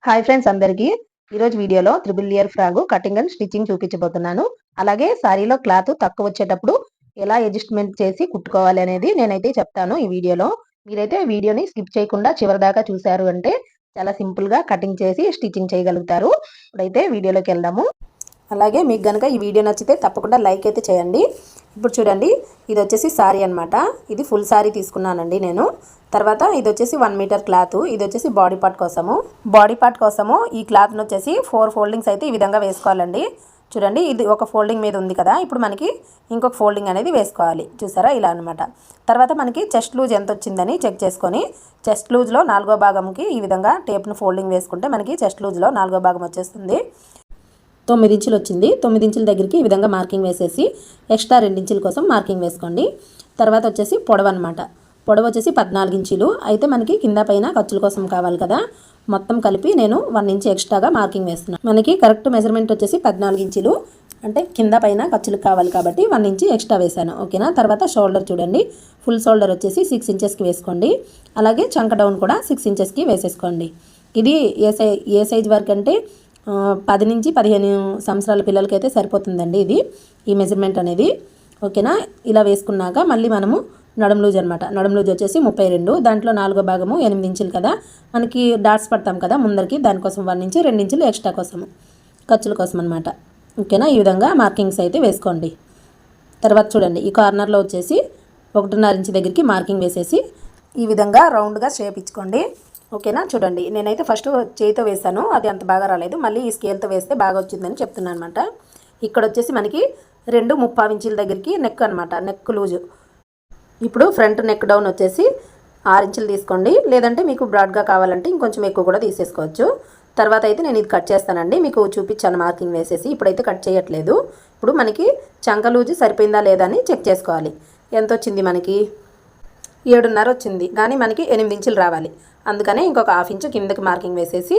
Hi friends అందరికీ ఈరోజు వీడియోలో triple layer frog cutting and stitching చూపించబోతున్నాను. అలాగే సారీలో క్లాత్ తక్కువ వచ్చేటప్పుడు ఎలా అడ్జస్ట్మెంట్ చేసి కుట్టుకోవాలి అనేది నేనైతే చెప్తాను ఈ వీడియోలో. మీరైతే వీడియోని స్కిప్ చేయకుండా చివరి దాకా చూశారు అంటే చాలా సింపుల్ గా కటింగ్ చేసి స్టిచ్చింగ్ చేయగలుగుతారు. ఇప్పుడైతే వీడియోలోకి వెళ్దాము. అలాగే మీకు గనుక ఈ వీడియో నచ్చితే తప్పకుండా లైక్ అయితే చేయండి. ఇప్పుడు చూడండి, ఇది వచ్చేసి సారీ అనమాట. ఇది ఫుల్ సారీ తీసుకున్నానండి నేను. తర్వాత ఇది వచ్చేసి 1 మీటర్ క్లాత్. ఇది వచ్చేసి బాడీ పార్ట్ కోసము ఈ క్లాత్ను వచ్చేసి 4 ఫోల్డింగ్స్ అయితే ఈ విధంగా వేసుకోవాలండి. చూడండి, ఇది ఒక ఫోల్డింగ్ మీద ఉంది కదా, ఇప్పుడు మనకి ఇంకొక ఫోల్డింగ్ అనేది వేసుకోవాలి. చూసారా, ఇలా అనమాట. తర్వాత మనకి చెస్ట్ లూజ్ ఎంత వచ్చిందని చెక్ చేసుకొని చెస్ట్ లూజ్లో 4వ భాగంకి ఈ విధంగా టేప్ను ఫోల్డింగ్ వేసుకుంటే మనకి చెస్ట్ లూజ్లో 4వ భాగం వచ్చేస్తుంది. 9 ఇంచులు వచ్చింది. 9 ఇంచుల దగ్గరికి ఈ విధంగా మార్కింగ్ వేసేసి ఎక్స్ట్రా 2 ఇంచుల కోసం మార్కింగ్ వేసుకోండి. తర్వాత వచ్చేసి పొడవు అనమాట. పొడవు వచ్చేసి 14 ఇంచులు. అయితే మనకి కింద పైన ఖర్చుల కోసం కావాలి కదా, మొత్తం కలిపి నేను 1 ఇంచ్ ఎక్స్ట్రాగా మార్కింగ్ వేస్తున్నాను. మనకి కరెక్ట్ మెజర్మెంట్ వచ్చేసి 14 ఇంచులు, అంటే కింద పైన ఖర్చులకు కావాలి కాబట్టి 1 ఇంచ్ ఎక్స్ట్రా వేసాను. ఓకేనా. తర్వాత షోల్డర్ చూడండి, ఫుల్ షోల్డర్ వచ్చేసి 6 ఇంచెస్కి వేసుకోండి. అలాగే చంక డౌన్ కూడా 6 ఇంచెస్కి వేసేసుకోండి. ఇది ఏ సైజ్ వరకు అంటే 10 నుంచి 15 సంవత్సరాల పిల్లలకైతే సరిపోతుందండి ఇది, ఈ మెజర్మెంట్ అనేది. ఓకేనా. ఇలా వేసుకున్నాక మళ్ళీ మనము నడుము లూజ్ అనమాట. నడుము లూజ్ వచ్చేసి 32. దాంట్లో 4వ భాగము 8 ఇంచులు కదా, మనకి డాట్స్ పడతాం కదా ముందరికి, దానికోసం 1 ఇంచ్ 2 ఇంచులు ఎక్స్ట్రా కోసము, ఖర్చుల కోసం అనమాట. ఓకేనా. ఈ విధంగా మార్కింగ్స్ అయితే వేసుకోండి. తర్వాత చూడండి, ఈ కార్నర్లో వచ్చేసి 1.5 ఇంచ్ దగ్గరికి మార్కింగ్ వేసేసి ఈ విధంగా రౌండ్గా షేప్ ఇచ్చుకోండి. ఓకేనా. చూడండి, నేనైతే ఫస్ట్ చేయితో వేసాను, అది అంత బాగా రాలేదు. మళ్ళీ ఈ స్కేల్తో వేస్తే బాగా వచ్చిందని చెప్తున్నాను అనమాట. ఇక్కడ వచ్చేసి మనకి 2.5 ఇంచుల దగ్గరికి నెక్ అనమాట, నెక్ లూజు. ఇప్పుడు ఫ్రంట్ నెక్ డౌన్ వచ్చేసి 6 ఇంచులు తీసుకోండి, లేదంటే మీకు బ్రాడ్గా కావాలంటే ఇంకొంచెం ఎక్కువ కూడా తీసేసుకోవచ్చు. తర్వాత అయితే నేను ఇది కట్ చేస్తానండి, మీకు చూపించాను మార్కింగ్ వేసేసి. ఇప్పుడైతే కట్ చేయట్లేదు. ఇప్పుడు మనకి చంక లూజు సరిపోయిందా లేదా అని చెక్ చేసుకోవాలి. ఎంత వచ్చింది మనకి? 7.5 వచ్చింది, కానీ మనకి 8 ఇంచులు రావాలి. అందుకనే ఇంకొక 1/2 ఇంచు కిందకి మార్కింగ్ వేసేసి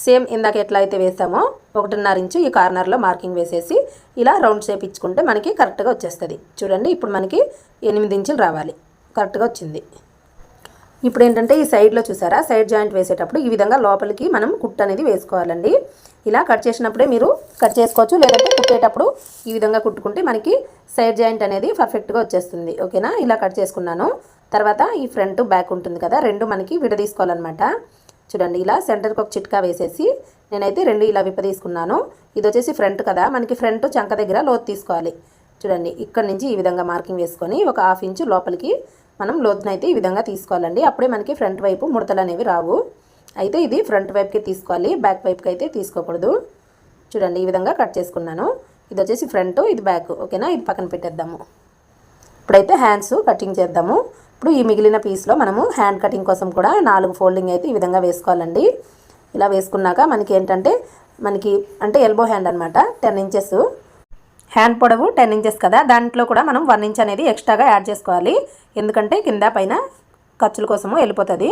సేమ్ ఇందాక ఎట్లా అయితే వేసామో 1.5 ఇంచు ఈ కార్నర్లో మార్కింగ్ వేసేసి ఇలా రౌండ్ షేప్ ఇచ్చుకుంటే మనకి కరెక్ట్గా వచ్చేస్తుంది. చూడండి, ఇప్పుడు మనకి 8 ఇంచులు రావాలి, కరెక్ట్గా వచ్చింది. ఇప్పుడు ఏంటంటే ఈ సైడ్లో చూసారా, సైడ్ జాయింట్ వేసేటప్పుడు ఈ విధంగా లోపలికి మనం కుట్టు అనేది వేసుకోవాలండి. ఇలా కట్ చేసినప్పుడే మీరు కట్ చేసుకోవచ్చు, లేదంటే కుట్టేటప్పుడు ఈ విధంగా కుట్టుకుంటే మనకి సైడ్ జాయింట్ అనేది పర్ఫెక్ట్గా వచ్చేస్తుంది. ఓకేనా. ఇలా కట్ చేసుకున్నాను. తర్వాత ఈ ఫ్రంట్ బ్యాక్ ఉంటుంది కదా, రెండు మనకి విడదీసుకోవాలన్నమాట. చూడండి, ఇలా సెంటర్కి ఒక చిట్కా వేసేసి నేనైతే 2 ఇలా విప్పదీసుకున్నాను. ఇది వచ్చేసి ఫ్రంట్ కదా, మనకి ఫ్రంట్ చంక దగ్గర లోతు తీసుకోవాలి. చూడండి, ఇక్కడ నుంచి ఈ విధంగా మార్కింగ్ వేసుకొని ఒక 1/2 ఇంచు లోపలికి మనం లోతునైతే ఈ విధంగా తీసుకోవాలండి. అప్పుడే మనకి ఫ్రంట్ వైపు ముడతలు అనేవి రావు. అయితే ఇది ఫ్రంట్ వైపుకి తీసుకోవాలి, బ్యాక్ వైపుకి అయితే తీసుకోకూడదు. చూడండి, ఈ విధంగా కట్ చేసుకున్నాను. ఇది వచ్చేసి ఫ్రంట్, ఇది బ్యాక్. ఓకేనా. ఇది పక్కన పెట్టేద్దాము. ఇప్పుడైతే హ్యాండ్స్ కటింగ్ చేద్దాము. ఇప్పుడు ఈ మిగిలిన పీస్లో మనము హ్యాండ్ కటింగ్ కోసం కూడా 4 ఫోల్డింగ్ అయితే ఈ విధంగా వేసుకోవాలండి. ఇలా వేసుకున్నాక మనకి ఏంటంటే మనకి అంటే ఎల్బో హ్యాండ్ అనమాట, 10 ఇంచెస్ హ్యాండ్ పొడవు 10 ఇంచెస్ కదా, దాంట్లో కూడా మనం 1 ఇంచ్ అనేది ఎక్స్ట్రాగా యాడ్ చేసుకోవాలి. ఎందుకంటే కింద పైన ఖర్చుల కోసము వెళ్ళిపోతుంది.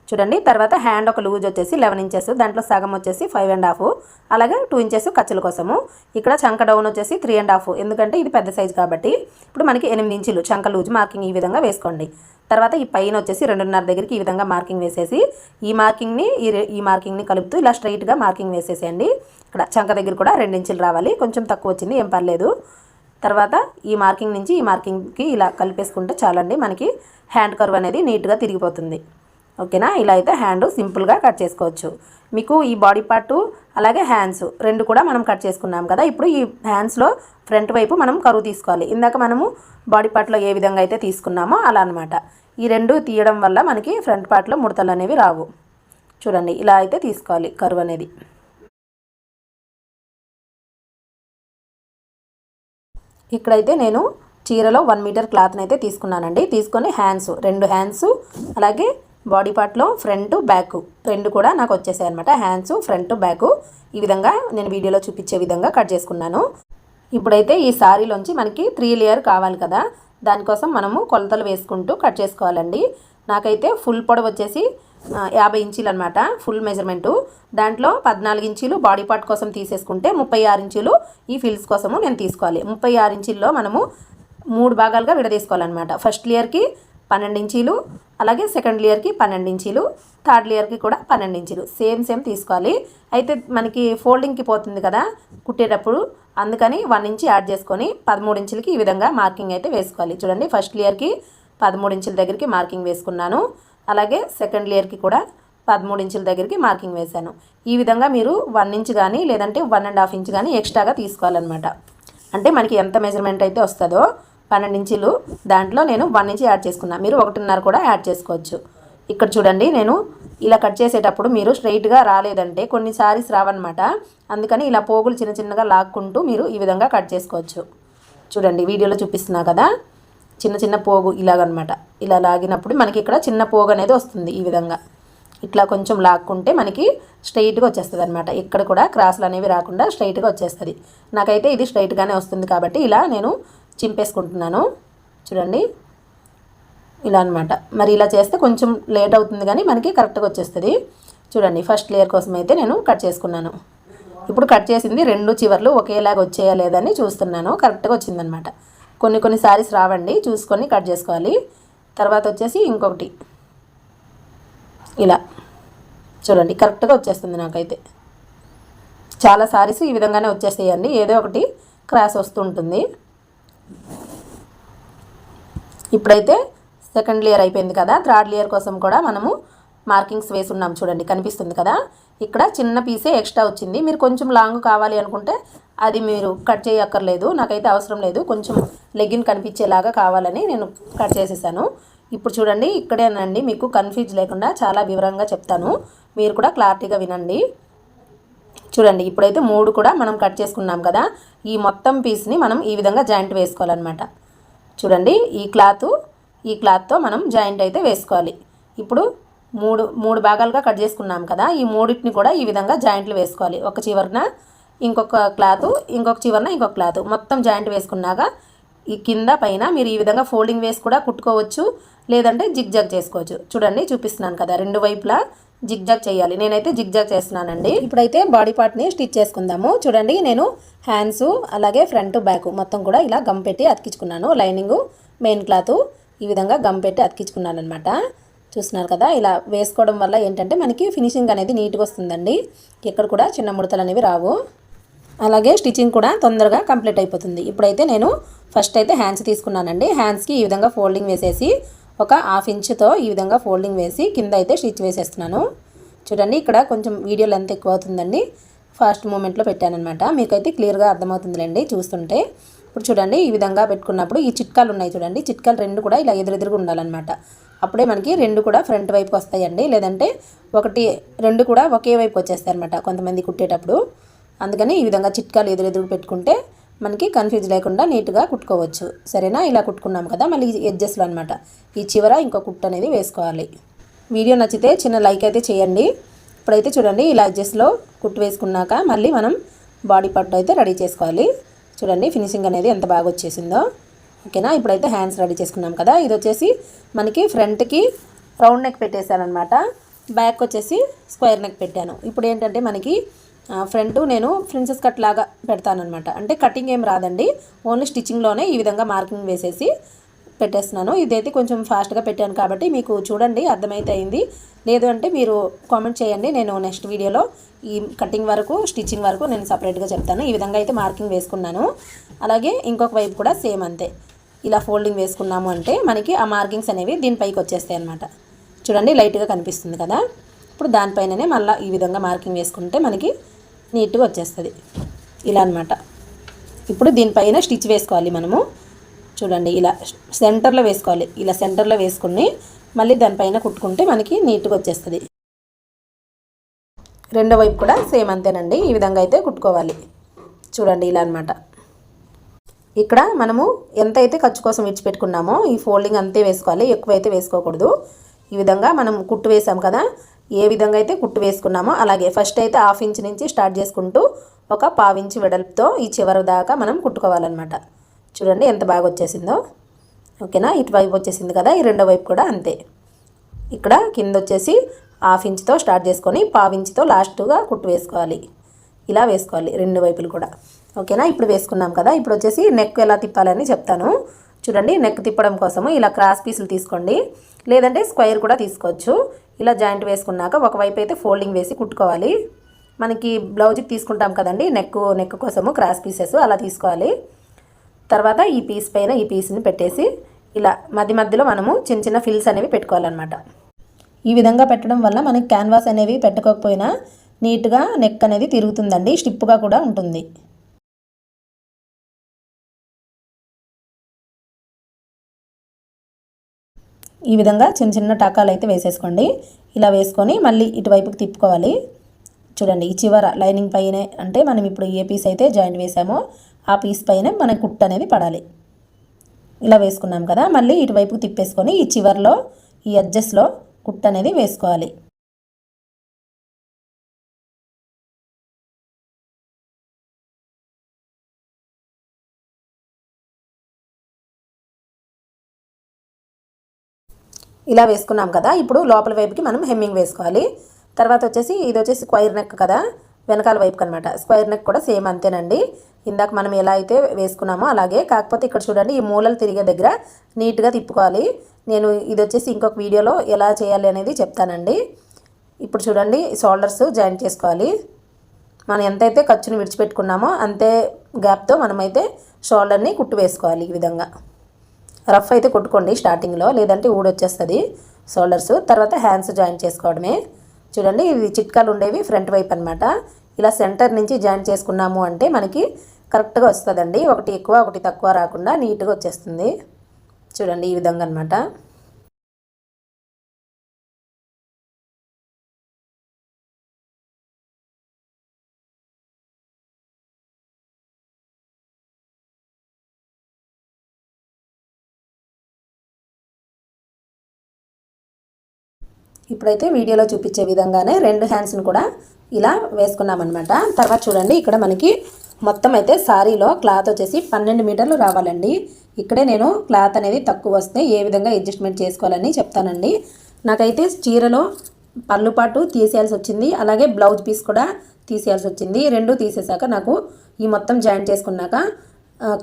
చూడండి, తర్వాత హ్యాండ్ ఒక లూజ్ వచ్చేసి 11 ఇంచెస్, దాంట్లో సగం వచ్చేసి 5.5, అలాగే 2 ఇంచెస్ ఖర్చుల కోసము. ఇక్కడ చంక డౌన్ వచ్చేసి 3.5, ఎందుకంటే ఇది పెద్ద సైజు కాబట్టి. ఇప్పుడు మనకి 8 ఇంచులు చంక లూజ్ మార్కింగ్ ఈ విధంగా వేసుకోండి. తర్వాత ఈ పైన వచ్చేసి 2.5 దగ్గరికి ఈ విధంగా మార్కింగ్ వేసేసి ఈ మార్కింగ్ని కలుపుతూ ఇలా స్ట్రైట్గా మార్కింగ్ వేసేసేయండి. ఇక్కడ చంక దగ్గర కూడా 2 ఇంచులు రావాలి, కొంచెం తక్కువ వచ్చింది, ఏం పర్లేదు. తర్వాత ఈ మార్కింగ్ నుంచి ఈ మార్కింగ్కి ఇలా కలిపేసుకుంటే చాలండి, మనకి హ్యాండ్ కర్వ్ అనేది నీట్గా తిరిగిపోతుంది. ఓకేనా. ఇలా అయితే హ్యాండ్ సింపుల్గా కట్ చేసుకోవచ్చు. మీకు ఈ బాడీ పార్టు అలాగే హ్యాండ్స్ రెండు కూడా మనం కట్ చేసుకున్నాం కదా, ఇప్పుడు ఈ హ్యాండ్స్లో ఫ్రంట్ వైపు మనం కరువు తీసుకోవాలి. ఇందాక మనము బాడీ పార్ట్లో ఏ విధంగా అయితే తీసుకున్నామో అలా అనమాట. ఈ రెండు తీయడం వల్ల మనకి ఫ్రంట్ పార్ట్లో ముడతలు అనేవి రావు. చూడండి, ఇలా అయితే తీసుకోవాలి కరువు అనేది. ఇక్కడైతే నేను చీరలో 1 మీటర్ క్లాత్ని అయితే తీసుకున్నానండి. తీసుకొని హ్యాండ్స్ 2 హ్యాండ్స్ అలాగే బాడీ పార్ట్లో ఫ్రంట్ బ్యాక్ 2 కూడా నాకు వచ్చేసాయి అనమాట. హ్యాండ్స్ ఫ్రంట్ బ్యాక్ ఈ విధంగా నేను వీడియోలో చూపించే విధంగా కట్ చేసుకున్నాను. ఇప్పుడైతే ఈ సారీలోంచి మనకి 3 లేయర్ కావాలి కదా, దానికోసం మనము కొలతలు వేసుకుంటూ కట్ చేసుకోవాలండి. నాకైతే ఫుల్ పొడవు వచ్చేసి 50 ఇంచులు అనమాట, ఫుల్ మెజర్మెంటు. దాంట్లో 14 ఇంచులు బాడీ పార్ట్ కోసం తీసేసుకుంటే 36 ఇంచులు ఈ ఫిల్స్ కోసము నేను తీసుకోవాలి. 36 ఇంచుల్లో మనము 3 భాగాలుగా విడదీసుకోవాలన్నమాట. ఫస్ట్ లేయర్కి 12 ఇంచీలు, అలాగే సెకండ్ లేయర్కి 12 ఇంచీలు, థర్డ్ లేయర్కి కూడా 12 ఇంచీలు సేమ్ తీసుకోవాలి. అయితే మనకి ఫోల్డింగ్కి పోతుంది కదా కుట్టేటప్పుడు, అందుకని 1 ఇంచ్ యాడ్ చేసుకొని 13 ఇంచులకి ఈ విధంగా మార్కింగ్ అయితే వేసుకోవాలి. చూడండి ఫస్ట్ లేయర్కి 13 ఇంచుల దగ్గరికి మార్కింగ్ వేసుకున్నాను. అలాగే సెకండ్ లేయర్కి కూడా 13 ఇంచుల దగ్గరికి మార్కింగ్ వేశాను. ఈ విధంగా మీరు 1 ఇంచ్ కానీ లేదంటే 1.5 ఇంచ్ కానీ ఎక్స్ట్రాగా తీసుకోవాలన్నమాట. అంటే మనకి ఎంత మెజర్మెంట్ అయితే వస్తుందో 12 ఇంచులు దాంట్లో నేను 1 ఇంచ్ యాడ్ చేసుకున్నాను. మీరు 1.5 కూడా యాడ్ చేసుకోవచ్చు. ఇక్కడ చూడండి నేను ఇలా కట్ చేసేటప్పుడు మీరు స్ట్రైట్గా రాలేదంటే కొన్ని సారీస్ రావన్నమాట. అందుకని ఇలా పోగులు చిన్న చిన్నగా లాక్కుంటూ మీరు ఈ విధంగా కట్ చేసుకోవచ్చు. చూడండి వీడియోలో చూపిస్తున్నా కదా, చిన్న చిన్న పోగు ఇలాగనమాట. ఇలా లాగినప్పుడు మనకి ఇక్కడ చిన్న పోగు అనేది వస్తుంది. ఈ విధంగా ఇట్లా కొంచెం లాక్కుంటే మనకి స్ట్రైట్గా వచ్చేస్తుంది అనమాట. ఇక్కడ కూడా క్రాస్లు అనేవి రాకుండా స్ట్రైట్గా వచ్చేస్తుంది. నాకైతే ఇది స్ట్రైట్గానే వస్తుంది కాబట్టి ఇలా నేను చింపేసుకుంటున్నాను. చూడండి ఇలా అనమాట. మరి ఇలా చేస్తే కొంచెం లేట్ అవుతుంది కానీ మనకి కరెక్ట్గా వచ్చేస్తుంది. చూడండి ఫస్ట్ లేయర్ కోసం అయితే నేను కట్ చేసుకున్నాను. ఇప్పుడు కట్ చేసింది 2 చివర్లు ఒకేలాగా వచ్చేయా లేదని చూస్తున్నాను. కరెక్ట్గా వచ్చిందనమాట. కొన్ని సారీస్ రావండి, చూసుకొని కట్ చేసుకోవాలి. తర్వాత వచ్చేసి ఇంకొకటి ఇలా చూడండి కరెక్ట్గా వచ్చేస్తుంది. నాకైతే చాలా సారీస్ ఈ విధంగానే వచ్చేస్తాయండి, ఏదో ఒకటి క్రాస్ వస్తూ ఉంటుంది. ఇప్పుడైతే సెకండ్ లేయర్ అయిపోయింది కదా, థర్డ్ లేయర్ కోసం కూడా మనము మార్కింగ్స్ వేసున్నాం. చూడండి కనిపిస్తుంది కదా, ఇక్కడ చిన్న పీసే ఎక్స్ట్రా వచ్చింది. మీరు కొంచెం లాంగ్ కావాలి అనుకుంటే అది మీరు కట్ చేయక్కర్లేదు, నాకైతే అవసరం లేదు. కొంచెం లెగ్గిన్ కనిపించేలాగా కావాలని నేను కట్ చేసేసాను. ఇప్పుడు చూడండి ఇక్కడేనండి మీకు కన్ఫ్యూజ్ లేకుండా చాలా వివరంగా చెప్తాను, మీరు కూడా క్లారిటీగా వినండి. చూడండి ఇప్పుడైతే 3 కూడా మనం కట్ చేసుకున్నాం కదా, ఈ మొత్తం పీస్ని మనం ఈ విధంగా జాయింట్ వేసుకోవాలన్నమాట. చూడండి ఈ క్లాత్తో మనం జాయింట్ అయితే వేసుకోవాలి. ఇప్పుడు మూడు భాగాలుగా కట్ చేసుకున్నాం కదా, ఈ మూడింటిని కూడా ఈ విధంగా జాయింట్లు వేసుకోవాలి. ఒక చివరన ఇంకొక క్లాత్, ఇంకొక చివరన ఇంకొక క్లాత్, మొత్తం జాయింట్ వేసుకున్నాక ఈ కింద పైన మీరు ఈ విధంగా ఫోల్డింగ్ వేసి కూడా కుట్టుకోవచ్చు, లేదంటే జిగ్జాగ్ చేసుకోవచ్చు. చూడండి చూపిస్తున్నాను కదా, 2 వైపులా జిగ్జాగ్ చేయాలి. నేనైతే జిగ్జాగ్ చేస్తున్నానండి. ఇప్పుడైతే బాడీ పార్ట్ని స్టిచ్ చేసుకుందాము. చూడండి నేను హ్యాండ్స్ అలాగే ఫ్రంట్ బ్యాక్ మొత్తం కూడా ఇలా గమ్ పెట్టి అతికించుకున్నాను. లైనింగ్ మెయిన్ క్లాత్ ఈ విధంగా గమ్ పెట్టి అతికించుకున్నాను అనమాట. చూస్తున్నారు కదా, ఇలా వేసుకోవడం వల్ల ఏంటంటే మనకి ఫినిషింగ్ అనేది నీట్గా వస్తుందండి. ఎక్కడ కూడా చిన్న ముడతలు అనేవి రావు. అలాగే స్టిచ్చింగ్ కూడా తొందరగా కంప్లీట్ అయిపోతుంది. ఇప్పుడైతే నేను ఫస్ట్ అయితే హ్యాండ్స్ తీసుకున్నానండి. హ్యాండ్స్కి ఈ విధంగా ఫోల్డింగ్ వేసేసి ఒక 1/2 ఇంచుతో ఈ విధంగా ఫోల్డింగ్ వేసి కింద అయితే స్టిచ్ వేసేస్తున్నాను. చూడండి ఇక్కడ కొంచెం వీడియో లెంత్ ఎక్కువ అవుతుందండి, ఫాస్ట్ మూమెంట్లో పెట్టానమాట. మీకైతే క్లియర్గా అర్థమవుతుందిలేండి చూస్తుంటే. ఇప్పుడు చూడండి ఈ విధంగా పెట్టుకున్నప్పుడు ఈ చిట్కాలు ఉన్నాయి చూడండి, చిట్కాలు 2 కూడా ఇలా ఎదురెదురుగా ఉండాలన్నమాట. అప్పుడే మనకి 2 కూడా ఫ్రంట్ వైపుకి వస్తాయండి, లేదంటే 2 కూడా ఒకే వైపు వచ్చేస్తాయి అనమాట కొంతమంది కుట్టేటప్పుడు. అందుకని ఈ విధంగా చిట్కాలు ఎదురెదురు పెట్టుకుంటే మనకి కన్ఫ్యూజ్ లేకుండా నీట్గా కుట్టుకోవచ్చు. సరేనా, ఇలా కుట్టుకున్నాం కదా, మళ్ళీ ఎడ్జెస్లో అనమాట ఈ చివర ఇంకో కుట్టు అనేది వేసుకోవాలి. వీడియో నచ్చితే చిన్న లైక్ అయితే చేయండి. ఇప్పుడైతే చూడండి ఇలా ఎడ్జెస్లో కుట్టు వేసుకున్నాక మళ్ళీ మనం బాడీ పార్ట్ అయితే రెడీ చేసుకోవాలి. చూడండి ఫినిషింగ్ అనేది ఎంత బాగా వచ్చేసిందో. ఓకేనా, ఇప్పుడైతే హ్యాండ్స్ రెడీ చేసుకున్నాం కదా, ఇది వచ్చేసి మనకి ఫ్రంట్కి రౌండ్ నెక్ పెట్టేశాను అనమాట, బ్యాక్ వచ్చేసి స్క్వేర్ నెక్ పెట్టాను. ఇప్పుడు ఏంటంటే మనకి ఫ్రంట్ నేను ప్రిన్సెస్ కట్ లాగా పెడతానమాట. అంటే కటింగ్ ఏం రాదండి, ఓన్లీ స్టిచ్చింగ్లోనే ఈ విధంగా మార్కింగ్ వేసేసి పెట్టేస్తున్నాను. ఇదైతే కొంచెం ఫాస్ట్గా పెట్టాను కాబట్టి మీకు చూడండి అర్థమైతే అయింది. లేదు అంటే మీరు కామెంట్ చేయండి, నేను నెక్స్ట్ వీడియోలో ఈ కటింగ్ వరకు స్టిచ్చింగ్ వరకు నేను సపరేట్గా చెప్తాను. ఈ విధంగా అయితే మార్కింగ్ వేసుకున్నాను. అలాగే ఇంకొక వైపు కూడా సేమ్ అంతే, ఇలా ఫోల్డింగ్ వేసుకున్నాము అంటే మనకి ఆ మార్కింగ్స్ అనేవి దీనిపైకి వచ్చేస్తాయి అన్నమాట. చూడండి లైట్గా కనిపిస్తుంది కదా, ఇప్పుడు దానిపైననే మళ్ళీ ఈ విధంగా మార్కింగ్ వేసుకుంటే మనకి నీట్గా వచ్చేస్తుంది ఇలా అనమాట. ఇప్పుడు దీనిపైన స్టిచ్ వేసుకోవాలి మనము. చూడండి ఇలా సెంటర్లో వేసుకోవాలి, ఇలా సెంటర్లో వేసుకుని మళ్ళీ దానిపైన కుట్టుకుంటే మనకి నీట్గా వచ్చేస్తుంది. రెండో వైపు కూడా సేమ్ అంతేనండి, ఈ విధంగా అయితే కుట్టుకోవాలి. చూడండి ఇలా అనమాట. ఇక్కడ మనము ఎంత అయితే ఖర్చు కోసం విడిచిపెట్టుకున్నామో ఈ ఫోల్డింగ్ అంతే వేసుకోవాలి, ఎక్కువ అయితే వేసుకోకూడదు. ఈ విధంగా మనం కుట్టు వేసాం కదా, ఏ విధంగా అయితే కుట్టు వేసుకున్నామో అలాగే ఫస్ట్ అయితే 1/2 ఇంచ్ నుంచి స్టార్ట్ చేసుకుంటూ ఒక 1/4 ఇంచ్ వెడల్పుతో ఈ చివరి దాకా మనం కుట్టుకోవాలన్నమాట. చూడండి ఎంత బాగా వచ్చేసిందో. ఓకేనా, ఇటువైపు వచ్చేసింది కదా, ఈ రెండో వైపు కూడా అంతే. ఇక్కడ కింద వచ్చేసి 1/2 ఇంచ్తో స్టార్ట్ చేసుకొని 1/4 ఇంచ్తో లాస్ట్గా కుట్టు వేసుకోవాలి. ఇలా వేసుకోవాలి 2 వైపులు కూడా. ఓకేనా, ఇప్పుడు వేసుకున్నాం కదా, ఇప్పుడు వచ్చేసి నెక్ ఎలా తిప్పాలని చెప్తాను. చూడండి నెక్ తిప్పడం కోసము ఇలా క్రాస్ పీసులు తీసుకోండి, లేదంటే స్క్వేర్ కూడా తీసుకోవచ్చు. ఇలా జాయింట్ వేసుకున్నాక ఒకవైపు అయితే ఫోల్డింగ్ వేసి కుట్టుకోవాలి. మనకి బ్లౌజ్కి తీసుకుంటాం కదండి నెక్ కోసము క్రాస్ పీసెస్ అలా తీసుకోవాలి. తర్వాత ఈ పీస్ పైన ఈ పీస్ని పెట్టేసి ఇలా మధ్యలో మనము చిన్న చిన్న ఫిల్స్ అనేవి పెట్టుకోవాలన్నమాట. ఈ విధంగా పెట్టడం వల్ల మనకి క్యాన్వాస్ అనేవి పెట్టుకోకపోయినా నీట్గా నెక్ అనేది తిరుగుతుందండి, స్టిప్గా కూడా ఉంటుంది. ఈ విధంగా చిన్న చిన్న టాకాలు అయితే వేసేసుకోండి. ఇలా వేసుకొని మళ్ళీ ఇటువైపుకి తిప్పుకోవాలి. చూడండి ఈ చివర లైనింగ్ పైనే, అంటే మనం ఇప్పుడు ఏ పీస్ అయితే జాయింట్ వేసామో ఆ పీస్ పైనే మన కుట్టు అనేది పడాలి. ఇలా వేసుకున్నాం కదా, మళ్ళీ ఇటువైపుకి తిప్పేసుకొని ఈ చివర్లో ఈ అడ్జస్ట్లో కుట్టు అనేది వేసుకోవాలి. ఇలా వేసుకున్నాం కదా, ఇప్పుడు లోపల వైపుకి మనం హెమ్మింగ్ వేసుకోవాలి. తర్వాత వచ్చేసి ఇది వచ్చేసి స్క్వేర్ నెక్ కదా, వెనకాల వైపుకి అనమాట. స్క్వేర్ నెక్ కూడా సేమ్ అంతేనండి, ఇందాక మనం ఎలా అయితే వేసుకున్నామో అలాగే. కాకపోతే ఇక్కడ చూడండి ఈ మూలలు తిరిగే దగ్గర నీట్గా తిప్పుకోవాలి. నేను ఇది వచ్చేసి ఇంకొక వీడియోలో ఎలా చేయాలి అనేది చెప్తానండి. ఇప్పుడు చూడండి షోల్డర్స్ జాయింట్ చేసుకోవాలి. మనం ఎంతైతే ఖర్చును విడిచిపెట్టుకున్నామో అంతే గ్యాప్తో మనమైతే షోల్డర్ని కుట్టు వేసుకోవాలి. ఈ విధంగా రఫ్ అయితే కొట్టుకోండి స్టార్టింగ్లో, లేదంటే ఊడొచ్చేస్తుంది షోల్డర్స్. తర్వాత హ్యాండ్స్ జాయింట్ చేసుకోవడమే. చూడండి ఇది చిట్కాలు ఉండేవి ఫ్రంట్ వైపు అనమాట. ఇలా సెంటర్ నుంచి జాయింట్ చేసుకున్నాము అంటే మనకి కరెక్ట్గా వస్తుందండి, ఒకటి ఎక్కువ ఒకటి తక్కువ రాకుండా నీట్గా వచ్చేస్తుంది. చూడండి ఈ విధంగా అనమాట. ఇప్పుడైతే వీడియోలో చూపించే విధంగానే రెండు హ్యాండ్స్ని కూడా ఇలా వేసుకున్నామన్నమాట. తర్వాత చూడండి ఇక్కడ మనకి మొత్తం అయితే సారీలో క్లాత్ వచ్చేసి 12 మీటర్లు రావాలండి. ఇక్కడే నేను క్లాత్ అనేది తక్కువ వస్తే ఏ విధంగా అడ్జస్ట్మెంట్ చేసుకోవాలని చెప్తానండి. నాకైతే చీరలో పళ్ళు పాటు తీసేయాల్సి వచ్చింది, అలాగే బ్లౌజ్ పీస్ కూడా తీసేయాల్సి వచ్చింది. రెండు తీసేసాక నాకు ఈ మొత్తం జాయింట్ చేసుకున్నాక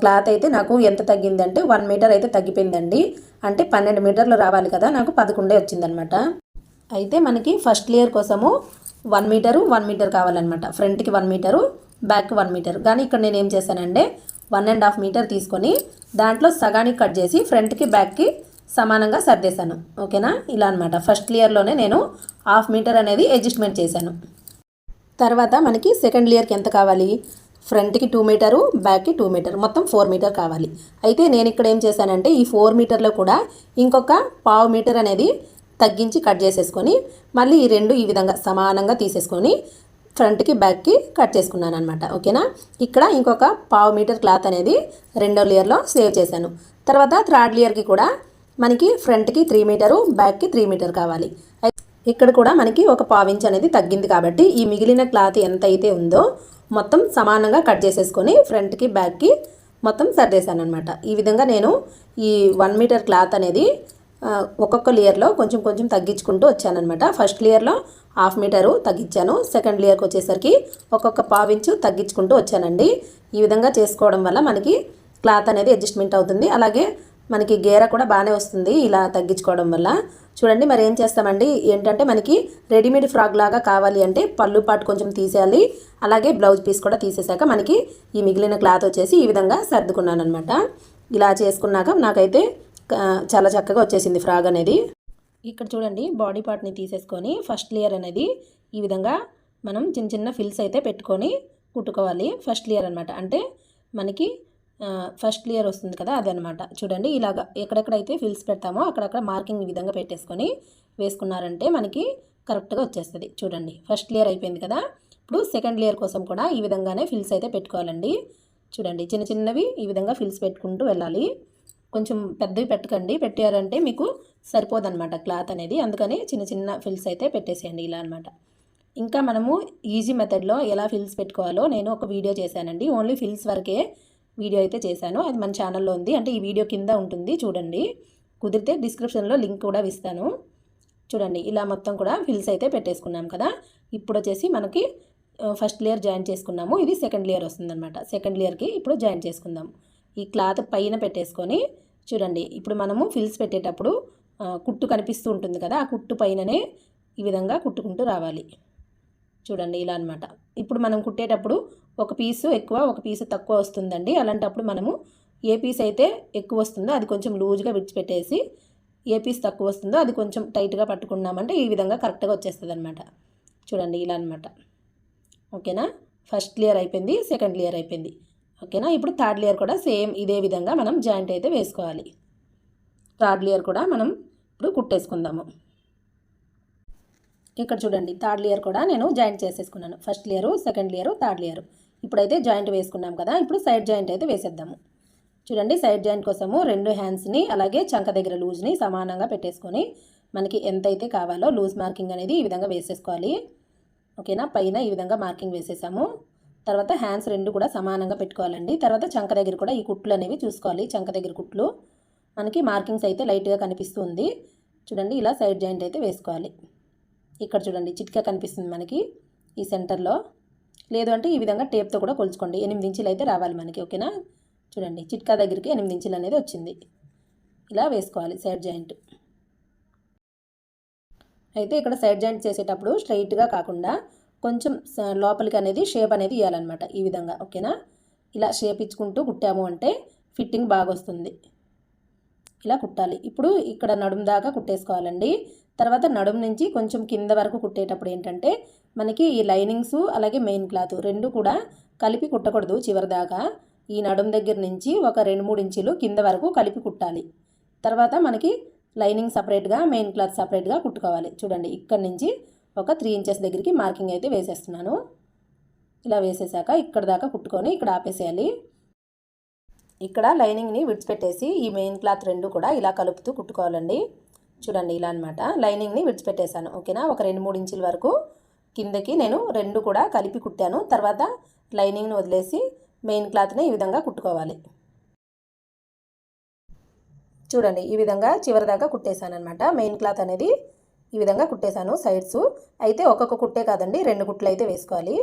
క్లాత్ అయితే నాకు ఎంత తగ్గిందంటే 1 మీటర్ అయితే తగ్గిపోయిందండి. అంటే 12 మీటర్లు రావాలి కదా, నాకు 11 వచ్చిందనమాట. అయితే మనకి ఫస్ట్ లేయర్ కోసము 1 మీటర్ కావాలన్నమాట. ఫ్రంట్కి 1 మీటరు, బ్యాక్కి 1 మీటర్. కానీ ఇక్కడ నేను ఏం చేశానంటే 1.5 మీటర్ తీసుకొని దాంట్లో సగానికి కట్ చేసి ఫ్రంట్కి బ్యాక్కి సమానంగా సర్దేశాను. ఓకేనా, ఇలా అనమాట. ఫస్ట్ లేయర్లోనే నేను 1/2 మీటర్ అనేది అడ్జస్ట్మెంట్ చేశాను. తర్వాత మనకి సెకండ్ లేయర్కి ఎంత కావాలి, ఫ్రంట్కి 2 మీటరు, బ్యాక్కి 2 మీటర్, మొత్తం 4 మీటర్ కావాలి. అయితే నేను ఇక్కడ ఏం చేశానంటే ఈ 4 మీటర్లో కూడా ఇంకొక 1/2 మీటర్ అనేది తగ్గించి కట్ చేసేసుకొని మళ్ళీ ఈ రెండు ఈ విధంగా సమానంగా తీసేసుకొని ఫ్రంట్కి బ్యాక్కి కట్ చేసుకున్నాను అనమాట. ఓకేనా, ఇక్కడ ఇంకొక 1/2 మీటర్ క్లాత్ అనేది రెండో లేయర్లో సేవ్ చేశాను. తర్వాత థర్డ్ లేయర్కి కూడా మనకి ఫ్రంట్కి 3 మీటరు, బ్యాక్కి 3 మీటర్ కావాలి. ఇక్కడ కూడా మనకి ఒక 1/2 ఇంచ్ అనేది తగ్గింది కాబట్టి ఈ మిగిలిన క్లాత్ ఎంత అయితే ఉందో మొత్తం సమానంగా కట్ చేసేసుకొని ఫ్రంట్కి బ్యాక్కి మొత్తం సర్దేశాను అనమాట. ఈ విధంగా నేను ఈ 1 మీటర్ క్లాత్ అనేది ఒక్కొక్క లేయర్లో కొంచెం కొంచెం తగ్గించుకుంటూ వచ్చానమాట. ఫస్ట్ లేయర్లో 1/2 మీటరు తగ్గించాను, సెకండ్ లేయర్కి వచ్చేసరికి ఒక్కొక్క 1/2 ఇంచు తగ్గించుకుంటూ వచ్చానండి. ఈ విధంగా చేసుకోవడం వల్ల మనకి క్లాత్ అనేది అడ్జస్ట్మెంట్ అవుతుంది, అలాగే మనకి గేర కూడా బాగానే వస్తుంది ఇలా తగ్గించుకోవడం వల్ల. చూడండి మరి ఏం చేస్తామండి ఏంటంటే మనకి రెడీమేడ్ ఫ్రాక్ లాగా కావాలి అంటే పళ్ళు పాటు కొంచెం తీసేయాలి, అలాగే బ్లౌజ్ పీస్ కూడా తీసేసాక మనకి ఈ మిగిలిన క్లాత్ వచ్చేసి ఈ విధంగా సర్దుకున్నాను అనమాట. ఇలా చేసుకున్నాక నాకైతే చాలా చక్కగా వచ్చేసింది ఫ్రాక్ అనేది. ఇక్కడ చూడండి బాడీ పార్ట్ని తీసేసుకొని ఫస్ట్ లేయర్ అనేది ఈ విధంగా మనం చిన్న చిన్న ఫిల్స్ అయితే పెట్టుకొని కుట్టుకోవాలి. ఫస్ట్ లేయర్ అనమాట, అంటే మనకి ఫస్ట్ లేయర్ వస్తుంది కదా అదనమాట. చూడండి ఇలాగా ఎక్కడెక్కడైతే ఫిల్స్ పెడతామో అక్కడక్కడ మార్కింగ్ ఈ విధంగా పెట్టేసుకొని వేసుకున్నారంటే మనకి కరెక్ట్గా వచ్చేస్తుంది. చూడండి ఫస్ట్ లేయర్ అయిపోయింది కదా, ఇప్పుడు సెకండ్ లేయర్ కోసం కూడా ఈ విధంగానే ఫిల్స్ అయితే పెట్టుకోవాలండి. చూడండి చిన్న చిన్నవి ఈ విధంగా ఫిల్స్ పెట్టుకుంటూ వెళ్ళాలి. కొంచెం పెద్దవి పెట్టకండి, పెట్టారంటే మీకు సరిపోదన్నమాట క్లాత్ అనేది, అందుకని చిన్న చిన్న ఫిల్స్ అయితే పెట్టేసేయండి ఇలా అనమాట. ఇంకా మనము ఈజీ మెథడ్లో ఎలా ఫిల్స్ పెట్టుకోవాలో నేను ఒక వీడియో చేశానండి, ఓన్లీ ఫిల్స్ వరకే వీడియో అయితే చేశాను, అది మన ఛానల్లో ఉంది, అంటే ఈ వీడియో కింద ఉంటుంది చూడండి, కుదిరితే డిస్క్రిప్షన్లో లింక్ కూడా ఇస్తాను. చూడండి ఇలా మొత్తం కూడా ఫిల్స్ అయితే పెట్టేసుకున్నాం కదా. ఇప్పుడు వచ్చేసి మనకి ఫస్ట్ లేయర్ జాయిన్ చేసుకున్నాము, ఇది సెకండ్ లేయర్ వస్తుందన్నమాట. సెకండ్ లేయర్కి ఇప్పుడు జాయిన్ చేసుకుందాం. ఈ క్లాత్ పైన పెట్టేసుకొని చూడండి ఇప్పుడు మనము ఫిల్స్ పెట్టేటప్పుడు కుట్టు కనిపిస్తూ ఉంటుంది కదా, ఆ కుట్టు పైననే ఈ విధంగా కుట్టుకుంటూ రావాలి. చూడండి ఇలా అనమాట. ఇప్పుడు మనం కుట్టేటప్పుడు ఒక పీసు ఎక్కువ ఒక పీసు తక్కువ వస్తుందండి. అలాంటప్పుడు మనము ఏ పీస్ అయితే ఎక్కువ వస్తుందో అది కొంచెం లూజ్గా విడిచిపెట్టేసి, ఏ పీస్ తక్కువ వస్తుందో అది కొంచెం టైట్గా పట్టుకున్నామంటే ఈ విధంగా కరెక్ట్గా వచ్చేస్తుంది అనమాట. చూడండి ఇలా అనమాట. ఓకేనా, ఫస్ట్ లేయర్ అయిపోయింది, సెకండ్ లేయర్ అయిపోయింది. ఓకేనా, ఇప్పుడు థర్డ్ లేయర్ కూడా సేమ్ ఇదే విధంగా మనం జాయింట్ అయితే వేసుకోవాలి. థర్డ్ లేయర్ కూడా మనం ఇప్పుడు కుట్టేసుకుందాము. ఇక్కడ చూడండి థర్డ్ లేయర్ కూడా నేను జాయింట్ చేసేసుకున్నాను. First layer, second layer, third layer. ఇప్పుడైతే జాయింట్ వేసుకున్నాం కదా, ఇప్పుడు సైడ్ జాయింట్ అయితే వేసేద్దాము. చూడండి సైడ్ జాయింట్ కోసము 2 హ్యాండ్స్ని అలాగే చంక దగ్గర లూజ్ని సమానంగా పెట్టేసుకొని మనకి ఎంతైతే కావాలో లూజ్ మార్కింగ్ అనేది ఈ విధంగా వేసేసుకోవాలి. ఓకేనా, పైన ఈ విధంగా మార్కింగ్ వేసేసాము. తర్వాత హ్యాండ్స్ 2 కూడా సమానంగా పెట్టుకోవాలండి. తర్వాత చంక దగ్గర కూడా ఈ కుట్లు అనేవి చూసుకోవాలి. చంక దగ్గర కుట్లు మనకి మార్కింగ్స్ అయితే లైట్గా కనిపిస్తుంది. చూడండి ఇలా సైడ్ జాయింట్ అయితే వేసుకోవాలి. ఇక్కడ చూడండి చిట్కా కనిపిస్తుంది మనకి ఈ సెంటర్లో. లేదు అంటే ఈ విధంగా టేప్తో కూడా కొలుచుకోండి. 8 ఇంచులు అయితే రావాలి మనకి. ఓకేనా, చూడండి చిట్కా దగ్గరికి 8 ఇంచులు అనేది వచ్చింది. ఇలా వేసుకోవాలి సైడ్ జాయింట్. అయితే ఇక్కడ సైడ్ జాయింట్ చేసేటప్పుడు స్ట్రైట్గా కాకుండా కొంచెం లోపలికి అనేది షేప్ అనేది ఇవ్వాలన్నమాట ఈ విధంగా. ఓకేనా, ఇలా షేప్ ఇచ్చుకుంటూ కుట్టాము అంటే ఫిట్టింగ్ బాగా వస్తుంది. ఇలా కుట్టాలి. ఇప్పుడు ఇక్కడ నడుము దాకా కుట్టేసుకోవాలండి. తర్వాత నడుము నుంచి కొంచెం కింద వరకు కుట్టేటప్పుడు ఏంటంటే మనకి ఈ లైనింగ్స్ అలాగే మెయిన్ క్లాత్ 2 కూడా కలిపి కుట్టకూడదు. చివరి దాకా ఈ నడుము దగ్గర నుంచి ఒక 2-3 ఇంచులు కింద వరకు కలిపి కుట్టాలి. తర్వాత మనకి లైనింగ్ సపరేట్గా, మెయిన్ క్లాత్ సపరేట్గా కుట్టుకోవాలి. చూడండి ఇక్కడ నుంచి ఒక 3 ఇంచెస్ దగ్గరికి మార్కింగ్ అయితే వేసేస్తున్నాను. ఇలా వేసేసాక ఇక్కడ దాకా కుట్టుకొని ఇక్కడ ఆపేసేయాలి. ఇక్కడ లైనింగ్ని విడిచిపెట్టేసి ఈ మెయిన్ క్లాత్ 2 కూడా ఇలా కలుపుతూ కుట్టుకోవాలండి. చూడండి ఇలా అనమాట. లైనింగ్ని విడిచిపెట్టేశాను. ఓకేనా, ఒక 2-3 ఇంచుల వరకు కిందకి నేను 2 కూడా కలిపి కుట్టాను. తర్వాత లైనింగ్ని వదిలేసి మెయిన్ క్లాత్ని ఈ విధంగా కుట్టుకోవాలి. చూడండి ఈ విధంగా చివరి దాకా కుట్టేశాను అనమాట. మెయిన్ క్లాత్ అనేది ఈ విధంగా కుట్టేశాను సైడ్స్. అయితే ఒక్కొక్క కుట్టే కాదండి, 2 కుట్లు అయితే వేసుకోవాలి.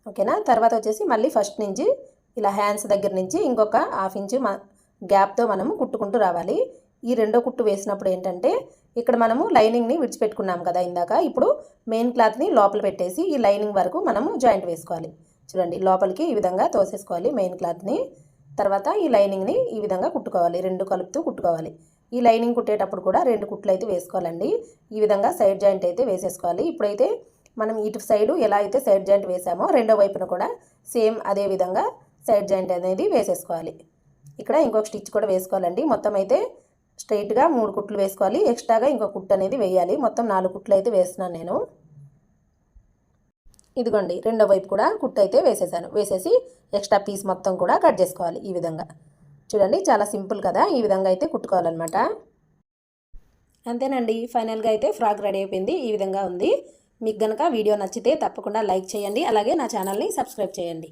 ఓకేనా, తర్వాత వచ్చేసి మళ్ళీ ఫస్ట్ నుంచి ఇలా హ్యాండ్స్ దగ్గర నుంచి ఇంకొక 1/2 ఇంచు గ్యాప్తో మనము కుట్టుకుంటూ రావాలి. ఈ రెండో కుట్టు వేసినప్పుడు ఏంటంటే ఇక్కడ మనము లైనింగ్ని విడిచిపెట్టుకున్నాం కదా ఇందాక, ఇప్పుడు మెయిన్ క్లాత్ని లోపల పెట్టేసి ఈ లైనింగ్ వరకు మనము జాయింట్ వేసుకోవాలి. చూడండి లోపలికి ఈ విధంగా తోసేసుకోవాలి మెయిన్ క్లాత్ని. తర్వాత ఈ లైనింగ్ని ఈ విధంగా కుట్టుకోవాలి, 2 కలుపుతూ కుట్టుకోవాలి. ఈ లైనింగ్ కుట్టేటప్పుడు కూడా 2 కుట్లు అయితే వేసుకోవాలండి. ఈ విధంగా సైడ్ జాయింట్ అయితే వేసేసుకోవాలి. ఇప్పుడైతే మనం ఇటు సైడు ఎలా అయితే సైడ్ జాయింట్ వేసామో రెండో వైపున కూడా సేమ్ అదే విధంగా సైడ్ జాయింట్ అనేది వేసేసుకోవాలి. ఇక్కడ ఇంకొక స్టిచ్ కూడా వేసుకోవాలండి. మొత్తం అయితే స్ట్రైట్గా 3 కుట్లు వేసుకోవాలి. ఎక్స్ట్రాగా ఇంకొక కుట్టు అనేది వేయాలి. మొత్తం 4 కుట్లు అయితే వేస్తున్నాను నేను. ఇదిగోండి రెండో వైపు కూడా కుట్టు అయితే వేసేసాను. వేసేసి ఎక్స్ట్రా పీస్ మొత్తం కూడా కట్ చేసుకోవాలి ఈ విధంగా. చూడండి చాలా సింపుల్ కదా, ఈ విధంగా అయితే కుట్టుకోవాలన్నమాట. అంతేనండి, ఫైనల్గా అయితే ఫ్రాక్ రెడీ అయిపోయింది. ఈ విధంగా ఉంది. మీకు కనుక వీడియో నచ్చితే తప్పకుండా లైక్ చేయండి, అలాగే నా ఛానల్ని సబ్స్క్రైబ్ చేయండి.